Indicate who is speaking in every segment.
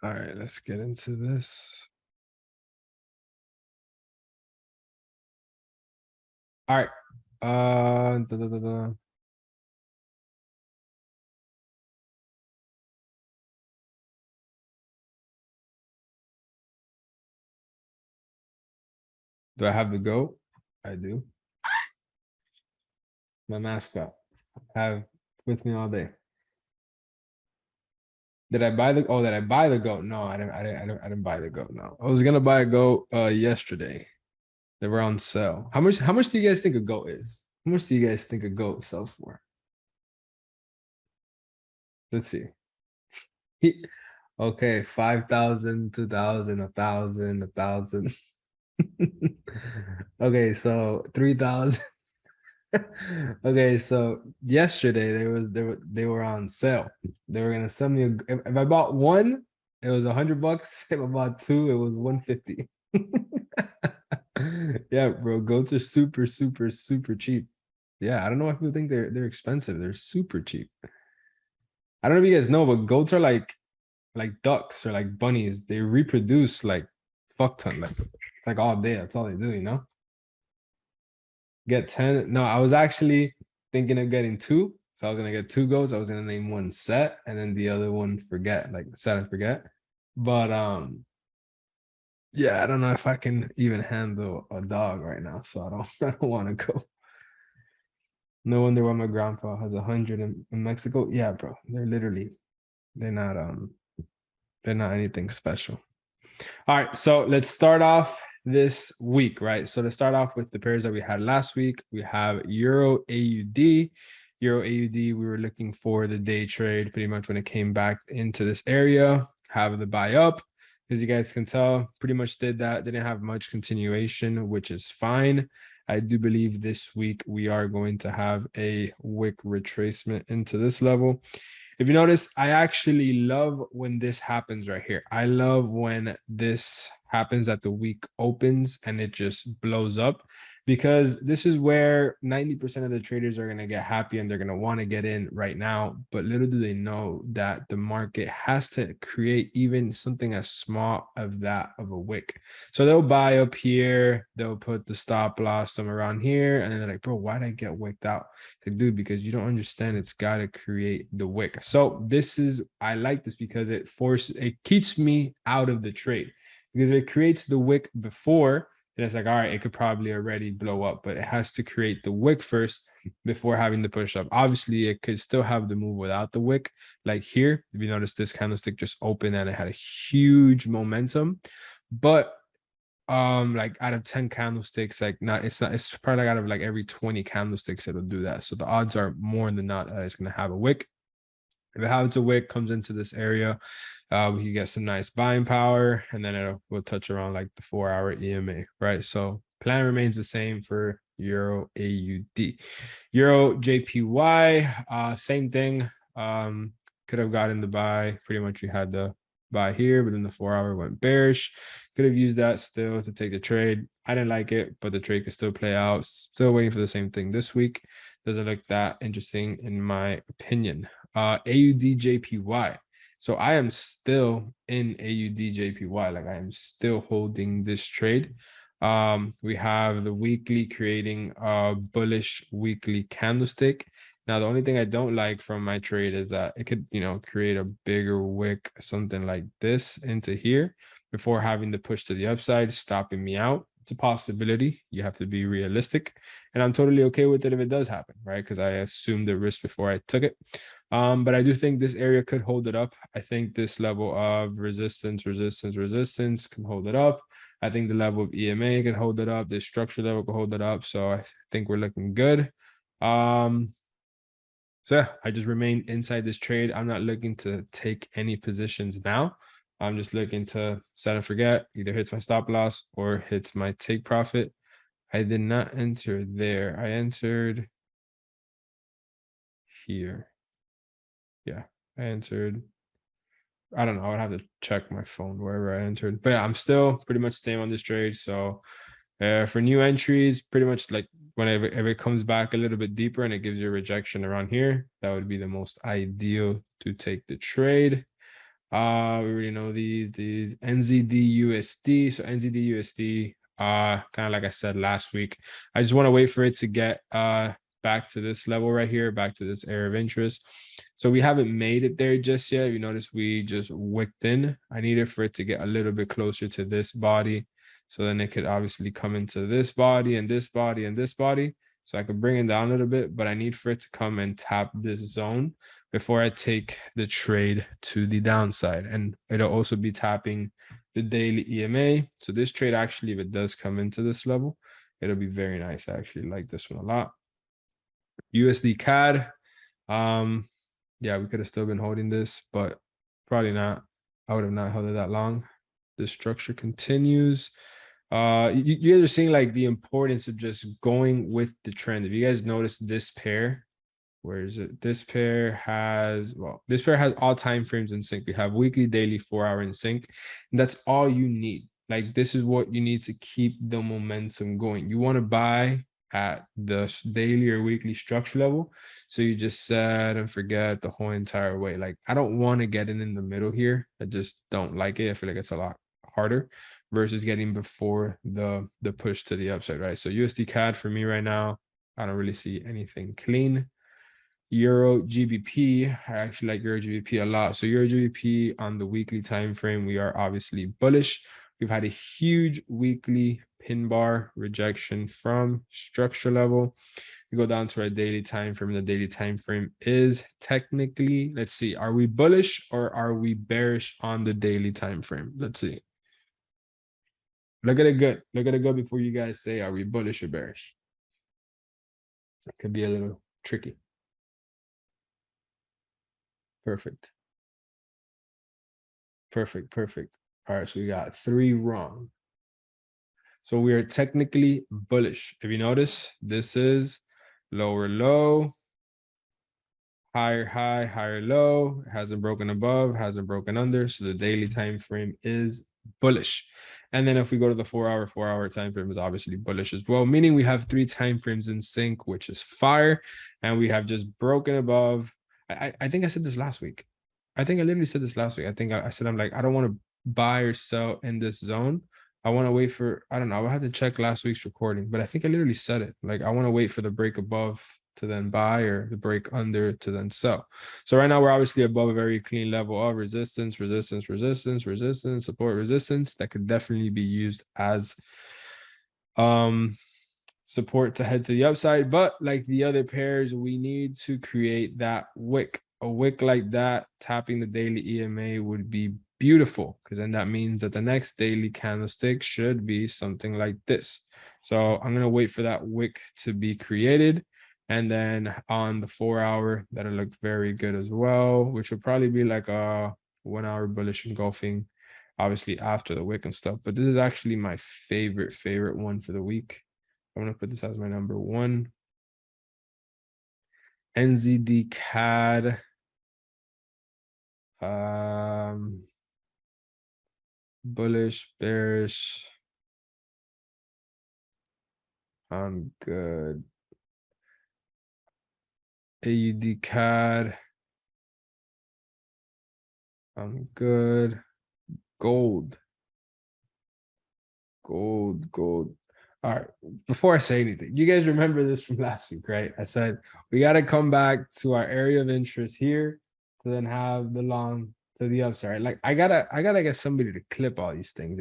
Speaker 1: All right, let's get into this. All right. Do I have the goat? I do. My mascot. I have with me all day. Did I buy the? Oh, did I buy the goat? No, I didn't. I didn't buy the goat. No, I was gonna buy a goat yesterday. They were on sale. How much do you guys think a goat is? How much do you guys think a goat sells for? Let's see. Okay, 5,000, 2,000, 1,000, 1,000. Okay, so 3,000. Okay, so yesterday they were on sale. They were gonna sell me if I bought one, it was $100. If I bought two, it was 150. Yeah, bro, goats are super, super, super cheap. Yeah, I don't know why people think they're expensive. They're super cheap. I don't know if you guys know, but goats are like ducks or like bunnies. They reproduce like fuck ton, like all day. That's all they do, you know? Get 10. No, I was actually thinking of getting two. So I was gonna get two goats. I was gonna name one Set and then the other one Forget, like Set and Forget. But yeah, I don't know if I can even handle a dog right now. So I don't I don't want to go. No wonder why my grandpa has 100 in Mexico. Yeah, bro. They're not they're not anything special. All right, so let's start off this week, right? So to start off with the pairs that we had last week, we have Euro AUD. Euro AUD, we were looking for the day trade pretty much when it came back into this area, have the buy up. As you guys can tell, pretty much did that. Didn't have much continuation, which is fine. I do believe this week we are going to have a wick retracement into this level. If you notice, I actually love when this happens right here. I love when this happens at the week opens and it just blows up because this is where 90% of the traders are going to get happy and they're going to want to get in right now. But little do they know that the market has to create even something as small of that of a wick. So they'll buy up here, they'll put the stop loss somewhere around here, and then they're like, bro, why'd I get wicked out? Like, dude, because you don't understand it's got to create the wick. So this is, I like this because it keeps me out of the trade because it creates the wick before, then it's like, all right, it could probably already blow up, but it has to create the wick first before having the push up. Obviously, it could still have the move without the wick. Like here, if you notice, this candlestick just opened and it had a huge momentum, but like out of 10 candlesticks, like it's probably like out of like every 20 candlesticks it'll do that. So the odds are more than not that it's going to have a wick. If it has a wick, comes into this area, we can get some nice buying power, and then will touch around like the 4-hour EMA, right? So plan remains the same for Euro AUD. Euro JPY, same thing. Could have gotten the buy. Pretty much we had the buy here, but then the 4-hour went bearish. Could have used that still to take the trade. I didn't like it, but the trade could still play out. Still waiting for the same thing this week. Doesn't look that interesting in my opinion. AUDJPY. So I am still in AUDJPY. Like I am still holding this trade. We have the weekly creating a bullish weekly candlestick. Now, the only thing I don't like from my trade is that it could, create a bigger wick, something like this into here before having to push to the upside, stopping me out. It's a possibility. You have to be realistic. And I'm totally okay with it if it does happen, right? Because I assumed the risk before I took it. But I do think this area could hold it up. I think this level of resistance can hold it up. I think the level of EMA can hold it up. The structure level can hold it up. So I think we're looking good. So yeah, I just remain inside this trade. I'm not looking to take any positions now. I'm just looking to set and forget, either hits my stop loss or hits my take profit. I did not enter there. I entered here. Yeah, I entered. I don't know. I would have to check my phone wherever I entered. But yeah, I'm still pretty much staying on this trade. So for new entries, pretty much like whenever if it comes back a little bit deeper and it gives you a rejection around here, that would be the most ideal to take the trade. We already know these NZD USD. So NZD USD, kind of like I said last week, I just want to wait for it to get back to this level right here, back to this area of interest. So we haven't made it there just yet. You notice we just wicked in. I needed for it to get a little bit closer to this body. So then it could obviously come into this body and this body and this body. So I could bring it down a little bit, but I need for it to come and tap this zone before I take the trade to the downside. And it'll also be tapping the daily EMA. So this trade actually, if it does come into this level, it'll be very nice. I actually like this one a lot. USD CAD. Yeah, we could have still been holding this, but probably not. I would have not held it that long. The structure continues. You guys are seeing like the importance of just going with the trend. If you guys notice this pair, where is it? This pair has, well, this pair has all time frames in sync. We have weekly, daily, 4-hour in sync. And that's all you need. Like, this is what you need to keep the momentum going. You want to buy at the daily or weekly structure level. So you just set and forget the whole entire way. Like, I don't want to get in the middle here. I just don't like it. I feel like it's a lot harder versus getting before the push to the upside, right? So USD CAD for me right now, I don't really see anything clean. Euro GBP, I actually like Euro GBP a lot. So Euro GBP on the weekly time frame, we are obviously bullish. We've had a huge weekly pin bar rejection from structure level. We go down to our daily time frame. The daily time frame is technically, let's see, are we bullish or are we bearish on the daily time frame? Let's see. Look at it good. Look at it good before you guys say, are we bullish or bearish? It could be a little tricky. Perfect. Perfect, perfect. All right, so we got 3 wrong. So we are technically bullish. If you notice, this is lower low, higher high, higher low. It hasn't broken above, hasn't broken under. So the daily time frame is bullish. And then if we go to the 4-hour time frame is obviously bullish as well, meaning we have 3 time frames in sync, which is fire. And we have just broken above. I think I said this last week. I think I literally said this last week. I think I said, I'm like, I don't want to buy or sell in this zone. I want to wait for, I don't know, I had to check last week's recording, but I think I literally said it. Like, I want to wait for the break above to then buy or the break under to then sell. So right now we're obviously above a very clean level of resistance, resistance, resistance, resistance, support, resistance that could definitely be used as support to head to the upside. But like the other pairs, we need to create that wick. A wick like that, tapping the daily EMA would be beautiful, because then that means that the next daily candlestick should be something like this. So I'm going to wait for that wick to be created. And then on the 4-hour, that'll look very good as well, which will probably be like a 1-hour bullish engulfing, obviously after the wick and stuff. But this is actually my favorite one for the week. I'm going to put this as my number 1. NZD CAD. Bullish, bearish. I'm good. AUD CAD. I'm good. Gold. Gold. All right. Before I say anything, you guys remember this from last week, right? I said we got to come back to our area of interest here to then have the long to the upside. Like I gotta get somebody to clip all these things.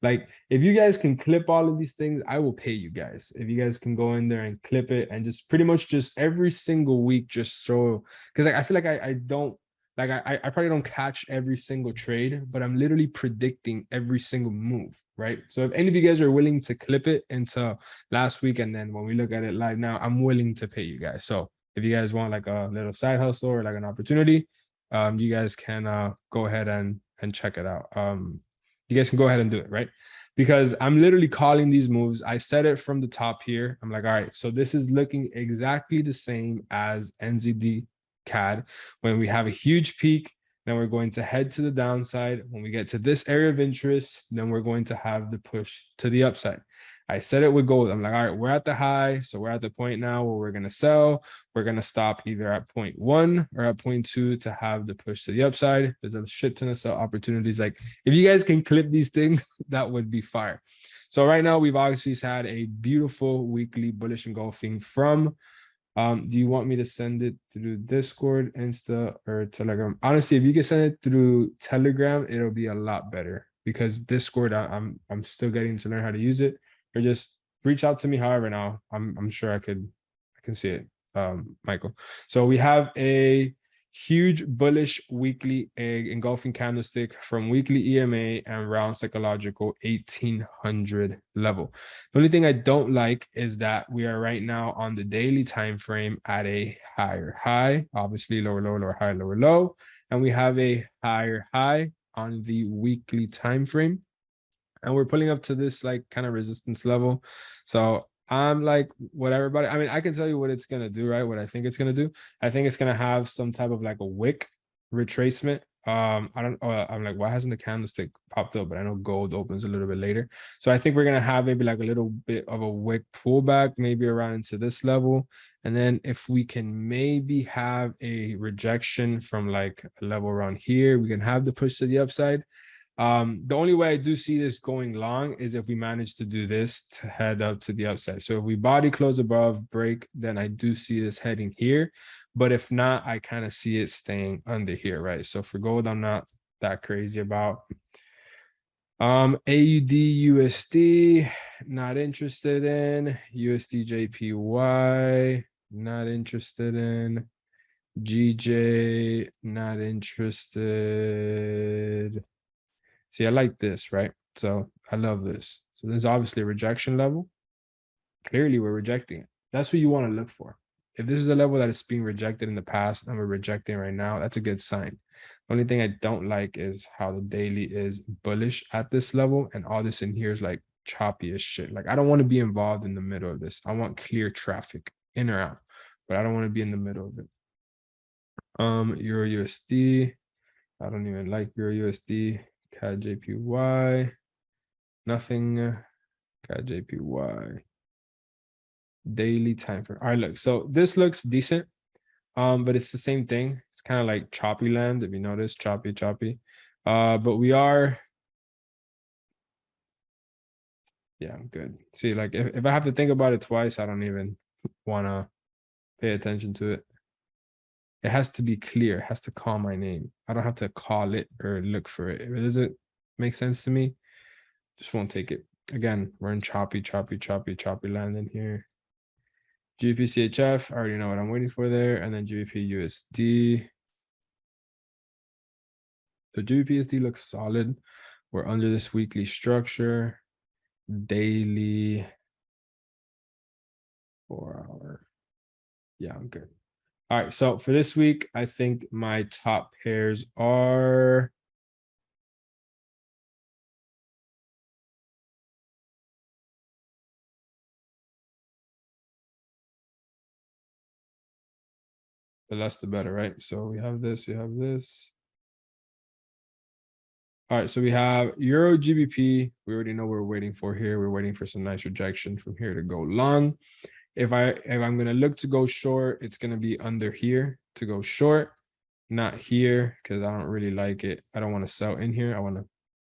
Speaker 1: If you guys can clip all of these things, I will pay you guys. If you guys can go in there and clip it and just pretty much just every single week just show, because like I feel like I don't like I probably don't catch every single trade, but I'm literally predicting every single move. Right. So if any of you guys are willing to clip it into last week, and then when we look at it live now, I'm willing to pay you guys. So if you guys want like a little side hustle or like an opportunity, you guys can go ahead and check it out. You guys can go ahead and do it, right? Because I'm literally calling these moves. I said it from the top here. I'm like, all right, so this is looking exactly the same as NZD CAD. When we have a huge peak, then we're going to head to the downside. When we get to this area of interest, then we're going to have the push to the upside. I said it with gold. I'm like, all right, we're at the high. So we're at the point now where we're going to sell. We're going to stop either at 0.1 or at 0.2 to have the push to the upside. There's a shit ton of sell opportunities. Like if you guys can clip these things, that would be fire. So right now we've obviously had a beautiful weekly bullish engulfing from do you want me to send it through Discord, Insta, or Telegram? Honestly, if you can send it through Telegram, it'll be a lot better because Discord, I'm still getting to learn how to use it. Or just reach out to me. However, now I'm sure I can see it, Michael. So we have a huge bullish weekly egg engulfing candlestick from weekly EMA and round psychological 1800 level. The only thing I don't like is that we are right now on the daily time frame at a higher high, obviously lower low, lower high, lower low, and we have a higher high on the weekly time frame, and we're pulling up to this like kind of resistance level. So I'm like, what everybody, I mean, I can tell you what it's going to do, right? What I think it's going to do. I think it's going to have some type of like a wick retracement. I don't, I'm like, why hasn't the candlestick popped up? But I know gold opens a little bit later. So I think we're going to have maybe like a little bit of a wick pullback, maybe around into this level. And then if we can maybe have a rejection from like a level around here, we can have the push to the upside. The only way I do see this going long is if we manage to do this to head up to the upside. So if we body close above break, then I do see this heading here. But if not, I kind of see it staying under here, right? So for gold, I'm not that crazy about. AUD USD, not interested in. USD JPY, not interested in. GJ, not interested. See, I like this, right? So I love this. So there's obviously a rejection level. Clearly, we're rejecting it. That's what you want to look for. If this is a level that is being rejected in the past and we're rejecting right now, that's a good sign. The only thing I don't like is how the daily is bullish at this level, and all this in here is like choppy as shit. Like I don't want to be involved in the middle of this. I want clear traffic in or out, but I don't want to be in the middle of it. Euro USD. I don't even like Euro USD. CAD JPY, nothing. CAD JPY, daily time frame. All right, look, so this looks decent, but it's the same thing. It's kind of like choppy land, if you notice, choppy. But we are, yeah, I'm good. See, like if I have to think about it twice, I don't even want to pay attention to it. It has to be clear. It has to call my name. I don't have to call it or look for it. If it doesn't make sense to me, just won't take it. Again, we're in choppy land in here. GBP I already know what I'm waiting for there, and then GBP USD. So GBP USD looks solid. We're under this weekly structure, daily, 4 hour. Yeah, I'm good. All right, so for this week, I think my top pairs are the less the better, right? So we have this, we have this. All right, so we have Euro GBP. We already know what we're waiting for here. We're waiting for some nice rejection from here to go long. If I'm gonna look to go short, it's gonna be under here to go short, not here, because I don't really like it. I don't want to sell in here. I want to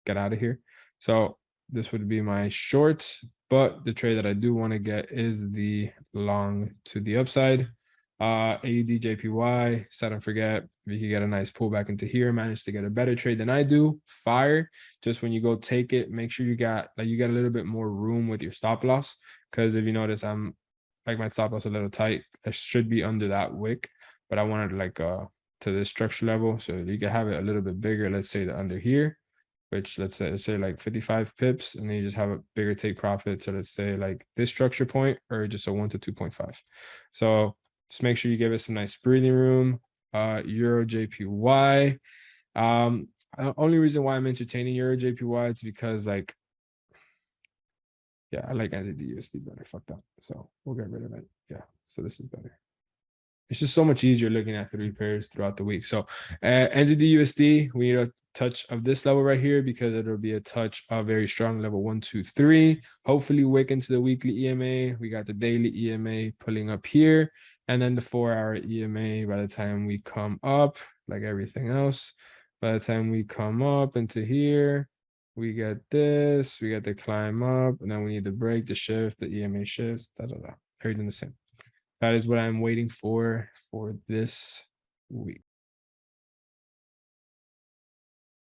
Speaker 1: get out of here. So this would be my short, but the trade that I do want to get is the long to the upside. AUD JPY, set and forget. If you can get a nice pullback into here, manage to get a better trade than I do, fire. Just when you go take it, make sure you got a little bit more room with your stop loss. Because if you notice, I'm like my stop loss a little tight. I should be under that wick, but I wanted like to this structure level. So you can have it a little bit bigger. Let's say the under here, which let's say like 55 pips, and then you just have a bigger take profit. So let's say like this structure point, or just a 1 to 2.5. So just make sure you give it some nice breathing room. Euro JPY. Only reason why I'm entertaining Euro JPY is because like, yeah, I like NZD USD better. Fuck that. So we'll get rid of it. Yeah. So this is better. It's just so much easier looking at 3 pairs throughout the week. So NZD USD, we need a touch of this level right here because it'll be a touch of very strong level 1, 2, 3. Hopefully wick into the weekly EMA. We got the daily EMA pulling up here, and then the 4-hour EMA by the time we come up, like everything else. By the time we come up into here, we get this, we get the climb up, and then we need the break, the shift, the EMA shifts, everything the same. That is what I'm waiting for this week.